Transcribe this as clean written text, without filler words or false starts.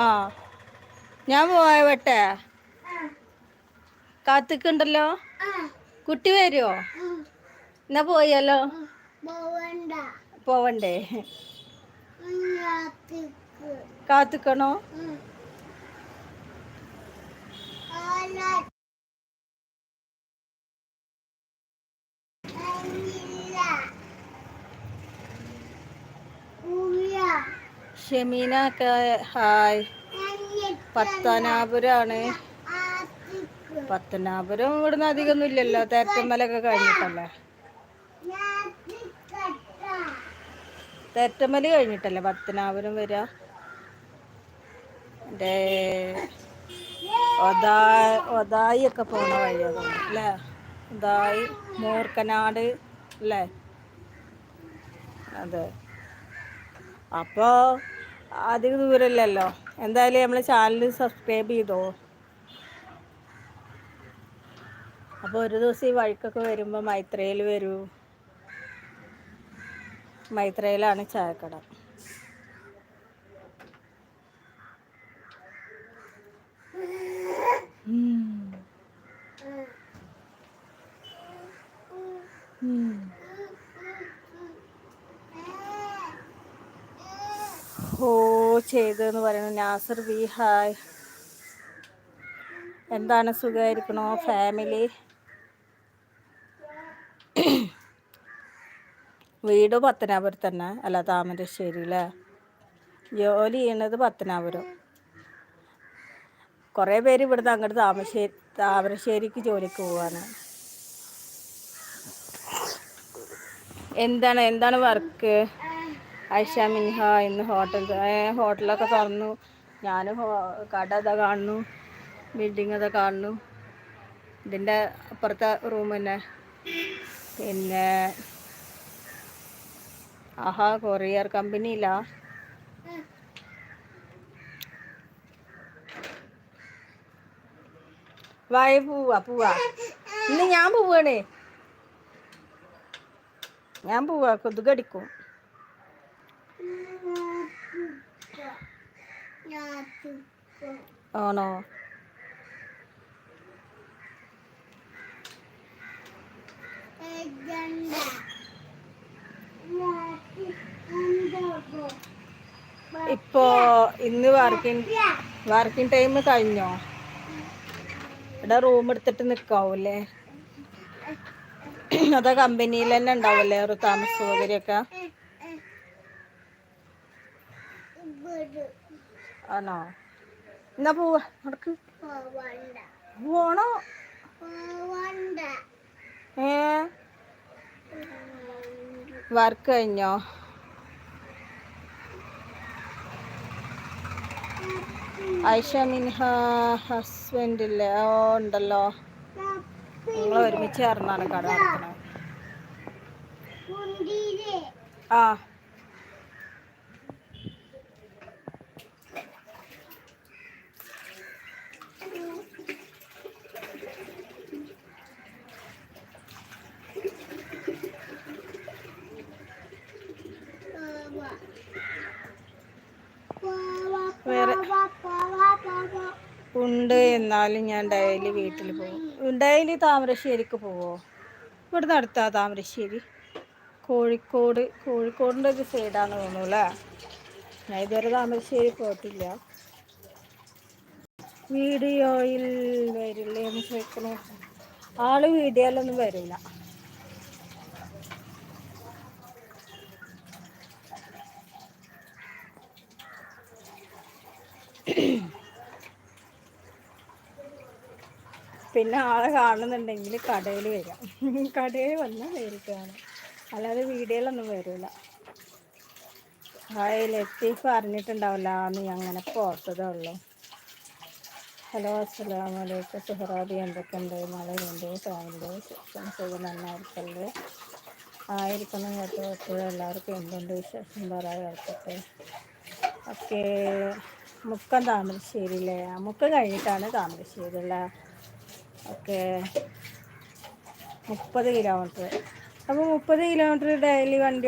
ആ ഞാൻ പോവട്ടെ. കാത്തിക്കുണ്ടല്ലോ. കുട്ടി വരുമോ? എന്നാ പോയാലോ? പോവണ്ടേ? കാത്തിക്കണോ? ഷെമീന ഒക്കെ ഹായ്. പത്തനാപുരാണ്. പത്തനാപുരം ഇവിടുന്ന് അധികമൊന്നും ഇല്ലല്ലോ. തേറ്റമ്മലൊക്കെ കഴിഞ്ഞിട്ടല്ലേ. തേറ്റമ്മല് കഴിഞ്ഞിട്ടല്ലേ പത്തനാപുരം വരിക. എൻ്റെ ഒതായി ഒക്കെ പോണ വഴിയാണ് അല്ലേ. ഒതായി മൂർക്കനാട് അല്ലേ. അതെ, അപ്പോൾ അധികം ദൂരമില്ലല്ലോ. എന്തായാലും നമ്മൾ ചാനൽ സബ്സ്ക്രൈബ് ചെയ്തോ. അപ്പോൾ ഒരു ദിവസം ഈ വഴിക്കൊക്കെ വരുമ്പോൾ മൈത്രയിൽ വരൂ. മൈത്രയിലാണ് ചായക്കട. ഓ ചെയ്തെന്ന് പറയുന്നു നാസർ ബി ഹായ്. എന്താണ് സുഖമായിരിക്കണോ ഫാമിലി? വീട് പത്തനാപുരത്ത് തന്നെ അല്ല, താമരശ്ശേരി അല്ലേ. ജോലി ചെയ്യണത് പത്തനാപുരം. കുറേ പേര് ഇവിടുന്ന് അങ്ങോട്ട് താമരശ്ശേരിക്ക് ജോലിക്ക് പോവാണ്. എന്താണ് വർക്ക്? ഐഷ മിൻഹ ഇന്ന് ഹോട്ടലൊക്കെ തുറന്നു. ഞാൻ കട ഇതാ കാണുന്നു, ബിൽഡിങ് ഇതാ കാണുന്നു. ഇതിൻ്റെ അപ്പുറത്തെ റൂം തന്നെ. പിന്നെ ആഹാ കൊറിയർ കമ്പനിയിലാ. വായ പോവാ ഇന്ന് ഞാൻ പോവാണേ. ഞാൻ പോവാ, കൊതുകടിക്കും. ആണോ? ഇപ്പോ ഇന്ന് വർക്കിംഗ് ടൈം കഴിഞ്ഞോ? ഇവിടെ റൂം എടുത്തിട്ട് നിൽക്കാവൂല്ലേ? അതാ കമ്പനിയിൽ തന്നെ ഉണ്ടാവില്ലേ ഒരു താമസ സൗകര്യമൊക്കെ? ആണോ? എന്നാ പോവാ, നടക്ക്. പോണോ? വർക്ക് കഴിഞ്ഞോ? ഐഷ മിൻഹ ഹസ്ബൻഡില്ലേ? ഓ ഉണ്ടല്ലോ. നിങ്ങൾ ഒരുമിച്ച് ചേർന്നാണ് കട നടത്തണത്. ആ വേറെ ഉണ്ട്. എന്നാലും ഞാൻ ഡെയിലി വീട്ടിൽ പോകും. ഡെയിലി താമരശ്ശേരിക്ക് പോവോ? ഇവിടുന്ന് അടുത്താ താമരശ്ശേരി. കോഴിക്കോടിൻ്റെ ഒരു സൈഡാണ് തോന്നുന്നു അല്ലേ. ഞാൻ ഇതുവരെ താമരശ്ശേരി പോയിട്ടില്ല. വീഡിയോയിൽ വരില്ലേ എന്ന് ചോദിക്കണു. ആള് വീഡിയോയിലൊന്നും വരില്ല. പിന്നെ ആളെ കാണുന്നുണ്ടെങ്കിൽ കടയിൽ വരാം. കടയിൽ വന്നാൽ നേരിട്ട് കാണും, അല്ലാതെ വീഡിയോയിലൊന്നും വരില്ല. ഹായ് ലത്തീഫ് അറിഞ്ഞിട്ടുണ്ടാവില്ല എന്ന് അങ്ങനെ ഓർത്തതേ ഉള്ളൂ. ഹലോ അസ്സലാമലൈക്കും സുഹറാബി, എന്തൊക്കെയുണ്ട്? മഴയുണ്ട്, ഫാമിലി സെക്ഷൻ സുഖം നന്നായിരിക്കല്ലേ? ആയിരിക്കണം കേട്ടോ. എപ്പോഴും എല്ലാവർക്കും എന്തുണ്ട് വിശേഷം പറയാർക്കട്ടെ. ഓക്കെ, മുക്കം താമരശ്ശേരിയിലെ മുക്കം കഴിഞ്ഞിട്ടാണ് താമരശ്ശേരി അല്ലേ. Okay, 30 kilometre. അപ്പോൾ 30 കിലോമീറ്റർ ഡെയിലി വണ്ടി